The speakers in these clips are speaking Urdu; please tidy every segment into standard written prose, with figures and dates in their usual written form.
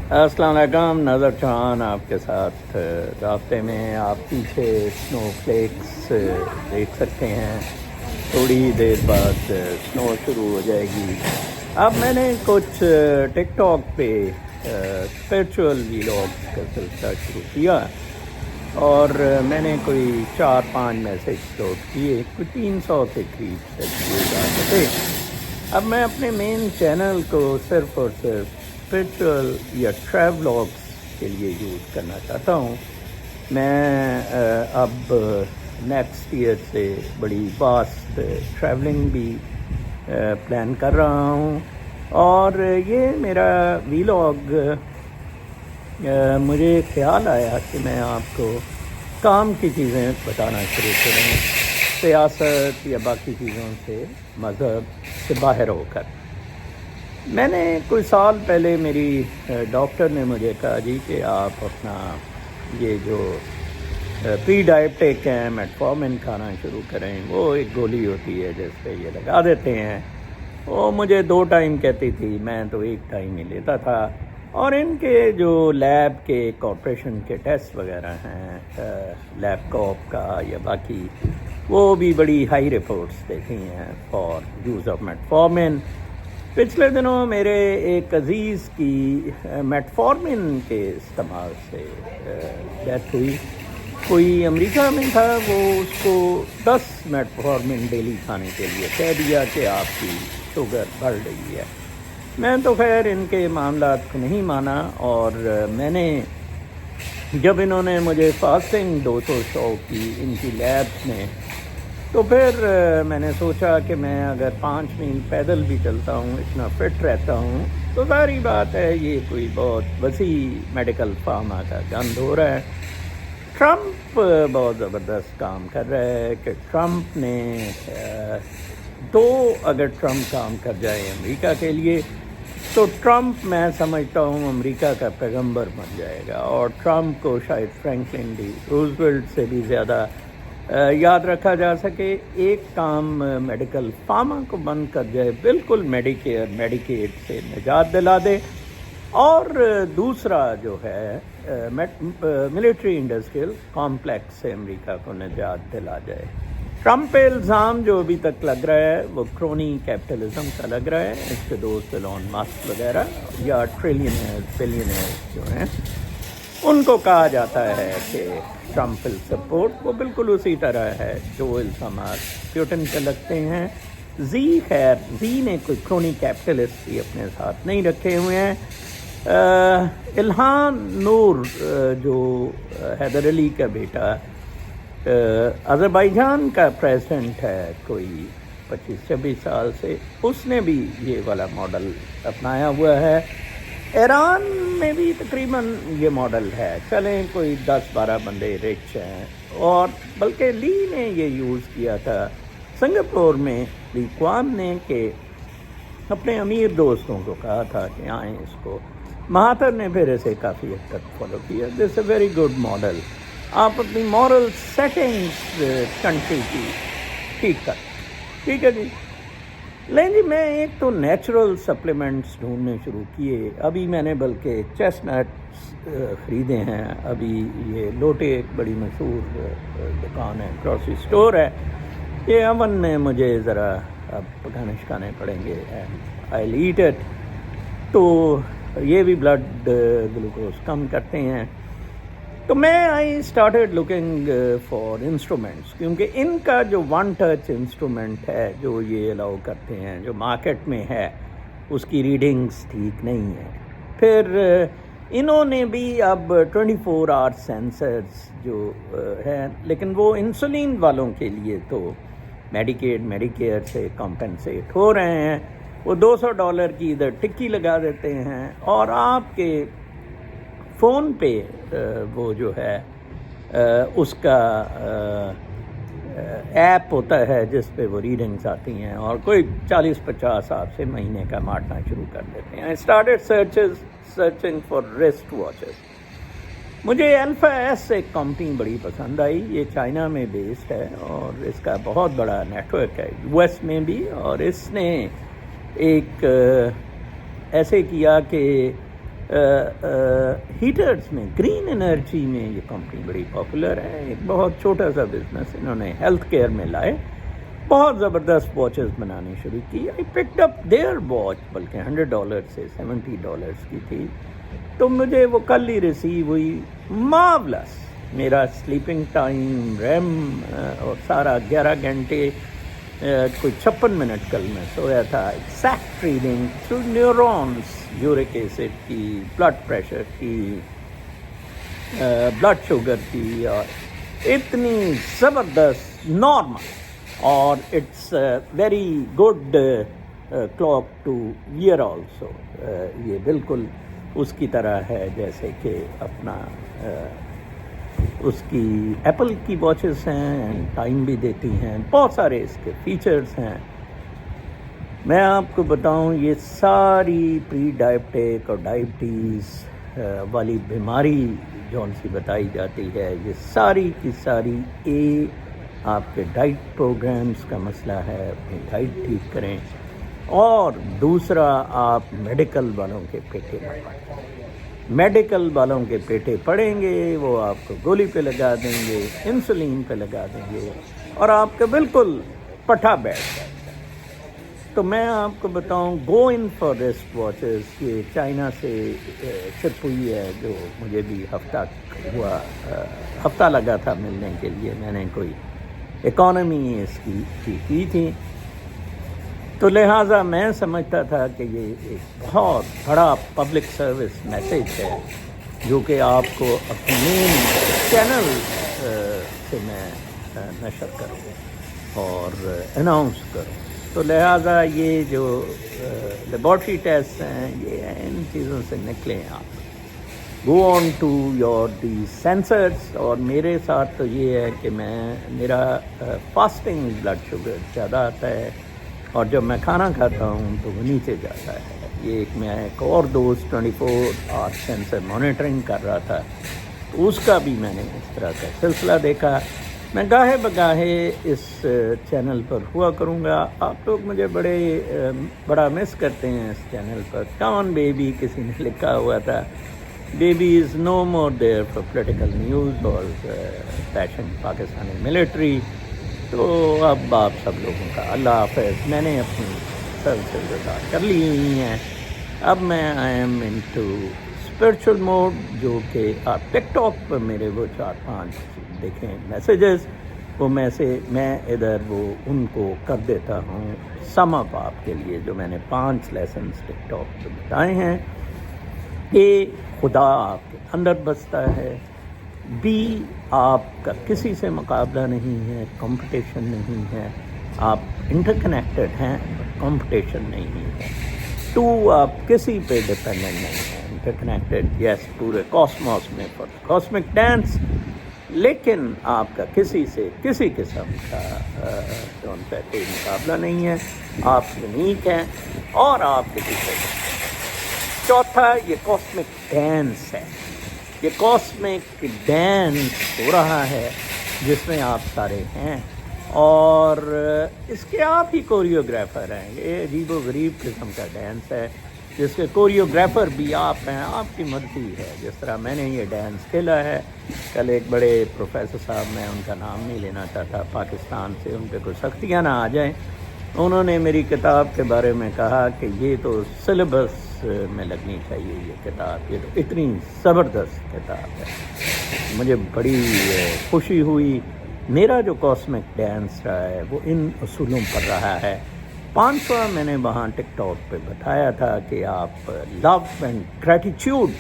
السلام علیکم، نظر چوہان آپ کے ساتھ رابطے میں. آپ پیچھے سنو فلیکس دیکھ سکتے ہیں. تھوڑی دیر بعد سنو شروع ہو جائے گی. اب میں نے کچھ ٹک ٹاک پہ اسپریچول ویلاگ کا سلسلہ شروع کیا اور میں نے کوئی 4-5 میسج لوڈ کیے، کوئی 300 کے قریب کیے جا سکے. اب میں اپنے مین چینل کو صرف اور صرف اسپریچول یا ٹریولاگس کے لیے یوز کرنا چاہتا ہوں. میں اب نیکسٹ ایئر سے بڑی واسٹ ٹریولنگ بھی پلان کر رہا ہوں، اور یہ میرا ویلاگ مجھے خیال آیا کہ میں آپ کو کام کی چیزیں بتانا شروع کروں، سیاست یا باقی چیزوں سے، مذہب سے باہر ہو کر. میں نے کوئی سال پہلے میری ڈاکٹر نے مجھے کہا جی کہ آپ اپنا یہ جو پری ڈائبٹک ہے میٹفارمن کھانا شروع کریں. وہ ایک گولی ہوتی ہے جس پہ یہ لگا دیتے ہیں. وہ مجھے 2 ٹائم کہتی تھی، میں تو 1 ٹائم ہی لیتا تھا. اور ان کے جو لیب کے کارپوریشن کے ٹیسٹ وغیرہ ہیں، لیب کاپ کا یا باقی، وہ بھی بڑی ہائی رپورٹس دیکھی ہیں فار یوز آف میٹفارمن. پچھلے دنوں میرے ایک عزیز کی میٹفارمن کے استعمال سے ڈیتھ ہوئی. کوئی امریکہ میں تھا، وہ اس کو 10 میٹفارمن ڈیلی کھانے کے لیے کہہ دیا کہ آپ کی شوگر بڑھ رہی ہے. میں تو خیر ان کے معاملات کو نہیں مانا، اور میں نے جب انہوں نے مجھے فاسٹنگ 200 شو کی ان کی لیبس میں، تو پھر میں نے سوچا کہ میں اگر 5 میل پیدل بھی چلتا ہوں، اتنا فٹ رہتا ہوں، تو ظاہری بات ہے یہ کوئی بہت وسیع میڈیکل فارما کا گند ہو رہا ہے. ٹرمپ بہت زبردست کام کر رہا ہے کہ ٹرمپ نے اگر ٹرمپ کام کر جائے امریکہ کے لیے، تو ٹرمپ میں سمجھتا ہوں امریکہ کا پیغمبر بن جائے گا. اور ٹرمپ کو شاید فرینکلن ڈی روزویلٹ سے بھی زیادہ یاد رکھا جا سکے. ایک کام میڈیکل فارما کو بند کر جائے، بالکل میڈیکیئر میڈیکیڈ سے نجات دلا دے، اور دوسرا جو ہے ملٹری انڈسٹریل کامپلیکس سے امریکہ کو نجات دلا جائے. ٹرمپ پہ الزام جو ابھی تک لگ رہا ہے وہ کرونی کیپٹلزم کا لگ رہا ہے. اس کے دوست ایلون مسک وغیرہ یا بلینئر جو ہیں، ان کو کہا جاتا ہے کہ ٹرمپ ول سپورٹ. وہ بالکل اسی طرح ہے جو الزامات پیوٹن کے لگتے ہیں. زی نے کوئی کرونی کیپٹلسٹ بھی اپنے ساتھ نہیں رکھے ہوئے ہیں. الہام نور جو حیدر علی کا بیٹا آذربائیجان کا پریزیڈنٹ ہے کوئی 25-26 سال سے، اس نے بھی یہ والا ماڈل اپنایا ہوا ہے. ایران میں بھی تقریباً یہ ماڈل ہے. چلیں کوئی 10-12 بندے رچ ہیں، اور بلکہ لی نے یہ یوز کیا تھا سنگاپور میں. لی کوان نے کہ اپنے امیر دوستوں کو کہا تھا کہ آئیں اس کو. مہاتر نے پھر اسے کافی حد تک فالو کیا. دس اے ویری گڈ ماڈل. آپ اپنی مورل سیٹنگز کنٹری کی ٹھیک ہے جی. نہیں جی، میں ایک تو نیچرل سپلیمنٹس ڈھونڈنے شروع کیے. ابھی میں نے بلکہ چیسنٹس خریدے ہیں. ابھی یہ لوٹے ایک بڑی مشہور دکان ہے، گروسری سٹور ہے. یہ اوون میں مجھے ذرا اب پکانے شکانے پڑیں گے. آئی ول ایٹ اٹ. تو یہ بھی بلڈ گلوکوز کم کرتے ہیں. تو میں I started looking for instruments, کیونکہ ان کا جو 1 ٹچ انسٹرومنٹ ہے جو یہ الاؤ کرتے ہیں، جو مارکیٹ میں ہے، اس کی ریڈنگز ٹھیک نہیں ہے. پھر انہوں نے بھی اب 24 آور سینسرز جو ہیں، لیکن وہ انسولین والوں کے لیے تو میڈیکیئر سے کمپنسیٹ ہو رہے ہیں. وہ $200 کی ادھر ٹکی لگا دیتے ہیں، اور آپ کے فون پہ وہ جو ہے اس کا ایپ ہوتا ہے جس پہ وہ ریڈنگز آتی ہیں، اور کوئی 40-50 آپ سے مہینے کا مارنا شروع کر دیتے ہیں. Started searching for rest watches. مجھے الفا ایس ایک کمپنی بڑی پسند آئی. یہ چائنا میں بیسڈ ہے، اور اس کا بہت بڑا نیٹ ورک ہے یو ایس میں بھی. اور اس نے ایک ایسے کیا کہ ہیٹرز میں گرین انرجی میں یہ کمپنی بڑی پاپولر ہے. ایک بہت چھوٹا سا بزنس انہوں نے ہیلتھ کیئر میں لائے, بہت زبردست واچز بنانی شروع کی. آئی پکڈ اپ دیئر واچ, بلکہ $100 سے $70 کی تھی, تو مجھے وہ کل ہی ریسیو ہوئی. مارولس. میرا سلیپنگ ٹائم, ریم اور سارا 11 گھنٹے, کوئی 56 منٹ کل میں سویا تھا. Exact reading through neurons, uric acid کی, بلڈ پریشر کی, بلڈ شوگر کی, اور اتنی زبردست نارمل. اور it's very good clock to wear also. یہ بالکل اس کی طرح ہے جیسے کہ اپنا اس کی ایپل کی واچز ہیں, ٹائم بھی دیتی ہیں, بہت سارے اس کے فیچرز ہیں. میں آپ کو بتاؤں, یہ ساری پری ڈائبٹک اور ڈائبٹیز والی بیماری جون سی بتائی جاتی ہے, یہ ساری کی ساری آپ کے ڈائٹ پروگرامز کا مسئلہ ہے. اپنی ڈائٹ ٹھیک کریں. اور دوسرا, آپ میڈیکل والوں کے پیٹے پڑیں. میڈیکل والوں کے پیٹے پڑیں گے, وہ آپ کو گولی پہ لگا دیں گے, انسولین پہ لگا دیں گے, اور آپ کا بالکل پٹھا بیٹھ جائے. تو میں آپ کو بتاؤں, گو ان فار ریسٹ واچز, یہ چائنا سے شپ ہوئی ہے, جو مجھے بھی ہفتہ لگا تھا ملنے کے لیے. میں نے کوئی اکانومی اس کی تھی, تو لہٰذا میں سمجھتا تھا کہ یہ ایک بہت بڑا پبلک سروس میسیج ہے جو کہ آپ کو اپنے مین چینل سے میں نشر کروں اور اناؤنس کروں. تو لہٰذا یہ جو لیبارٹری ٹیسٹ ہیں, یہ ان چیزوں سے نکلیں. آپ go on to your the senses. اور میرے ساتھ تو یہ ہے کہ میرا فاسٹنگ بلڈ شوگر زیادہ آتا ہے, اور جب میں کھانا کھاتا ہوں تو وہ نیچے جاتا ہے. یہ میں ایک اور دوست 24 آور سینسر مانیٹرنگ کر رہا تھا, تو اس کا بھی میں نے اس طرح کا سلسلہ دیکھا. میں گاہے بگاہے اس چینل پر ہوا کروں گا. آپ لوگ مجھے بڑا مس کرتے ہیں اس چینل پر. کون بیبی کسی نے لکھا ہوا تھا, baby is no more there for political news اور پیشن پاکستانی ملٹری. تو اب آپ سب لوگوں کا اللہ حافظ. میں نے اپنی سروسز ادا کر لی ہوئی ہیں. اب میں I am into spiritual mode, جو کہ آپ ٹک ٹاک پر میرے وہ 4-5 دیکھیں میسیجز, وہ میں ادھر وہ ان کو کر دیتا ہوں سم اپ آپ کے لیے, جو میں نے 5 لیسنز ٹک ٹاک پہ بتائے ہیں. کہ خدا آپ کے اندر بستا ہے, بی آپ کا کسی سے مقابلہ نہیں ہے, کمپٹیشن نہیں ہے. آپ انٹر کنیکٹڈ ہیں, کمپٹیشن نہیں ہے. 2, آپ کسی پہ ڈپینڈنٹ نہیں ہیں. انٹر کنیکٹڈ یس پورے کاسموس میں فار کاسمک ڈانس, لیکن آپ کا کسی سے کسی قسم کا ان پہ کوئی مقابلہ نہیں ہے. آپ یونیک ہیں اور آپ کسی سے. چوتھا, یہ کاسمک ڈانس ہے. یہ کاسمک ڈانس ہو رہا ہے جس میں آپ سارے ہیں, اور اس کے آپ ہی کوریوگرافر ہیں. یہ عجیب و غریب قسم کا ڈانس ہے جس کے کوریوگرافر بھی آپ ہیں. آپ کی مرضی ہے. جس طرح میں نے یہ ڈانس کھیلا ہے, کل ایک بڑے پروفیسر صاحب, میں ان کا نام نہیں لینا چاہتا, پاکستان سے, ان پہ کوئی سختیاں نہ آ جائیں, انہوں نے میری کتاب کے بارے میں کہا کہ یہ تو سلیبس میں لگنی چاہیے یہ کتاب. یہ تو اتنی زبردست کتاب ہے. مجھے بڑی خوشی ہوئی. میرا جو کاسمک ڈانس رہا ہے وہ ان اصولوں پر رہا ہے. 500 میں نے وہاں ٹک ٹاک پہ بتایا تھا کہ آپ لو اینڈ گریٹیٹیوڈ,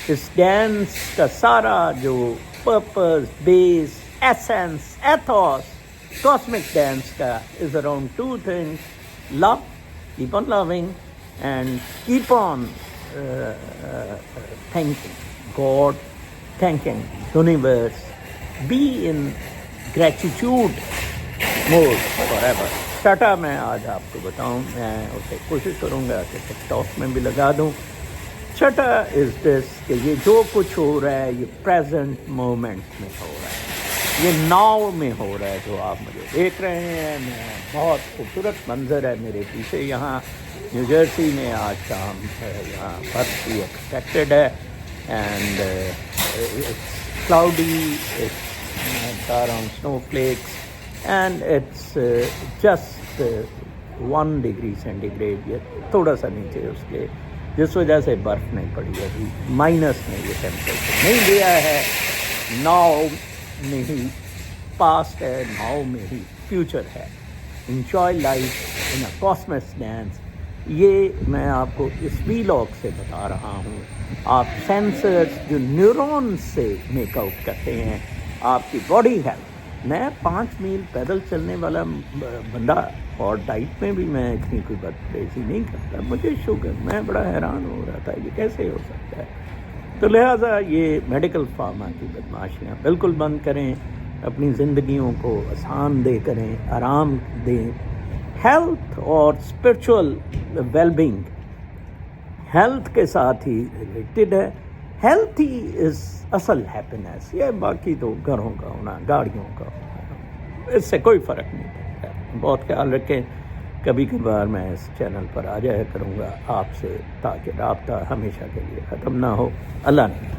اس ڈانس کا سارا جو پرپز, بیس, ایسنس, ایتھوس کاسمک ڈانس کا is around 2 things. Love, keep on loving, and keep on thanking God, thanking universe. Be in gratitude mode forever. چھٹا میں آج آپ کو بتاؤں, میں اسے کوشش کروں گا کہ ٹک ٹاک میں بھی لگا دوں. چھٹا از دس کہ یہ جو کچھ ہو رہا ہے یہ پریزنٹ مومنٹ میں ہو رہا ہے, یہ ناؤ میں ہو رہا ہے. جو آپ مجھے دیکھ رہے ہیں, میں بہت خوبصورت منظر ہے میرے پیچھے. یہاں نیو جرسی میں آج شام یہاں برف بھی ایکسپیکٹڈ ہے and cloudy, it's around snow flakes and it's just 1 degree centigrade, یہ تھوڑا سا نیچے اس کے، جس وجہ سے برف نہیں پڑی ابھی، مائنس میں یہ ٹیمپریچر نہیں گیا ہے. ناؤ میں ہی پاسٹ ہے، ناؤ میں ہی فیوچر ہے. انجوائے لائف ان اے کاسمس ڈانس، یہ میں آپ کو اس ویلاگ سے بتا رہا ہوں. آپ سینسرز جو نیورونز سے میک آؤٹ کرتے ہیں آپ کی باڈی ہیلتھ. میں 5 میل پیدل چلنے والا بندہ اور ڈائٹ میں بھی میں اتنی کوئی بدپریزی نہیں کرتا. مجھے شوگر، میں بڑا حیران ہو رہا تھا یہ کیسے ہو سکتا ہے. تو لہٰذا یہ میڈیکل فارما کی بدماشیاں بالکل بند کریں، اپنی زندگیوں کو آسان دے کریں، آرام دیں. ہیلتھ اور اسپرچول ویل بینگ ہیلتھ کے ساتھ ہی ریلیٹڈ ہے. ہیلتھ ہی از اصل ہیپینیس. یہ باقی تو گھروں کا ہونا، گاڑیوں کا ہونا، اس سے کوئی فرق نہیں پڑتا. بہت خیال رکھیں. کبھی کبھار میں اس چینل پر آ جایا کروں گا آپ سے، تاکہ رابطہ ہمیشہ کے لیے ختم نہ ہو. اللہ نے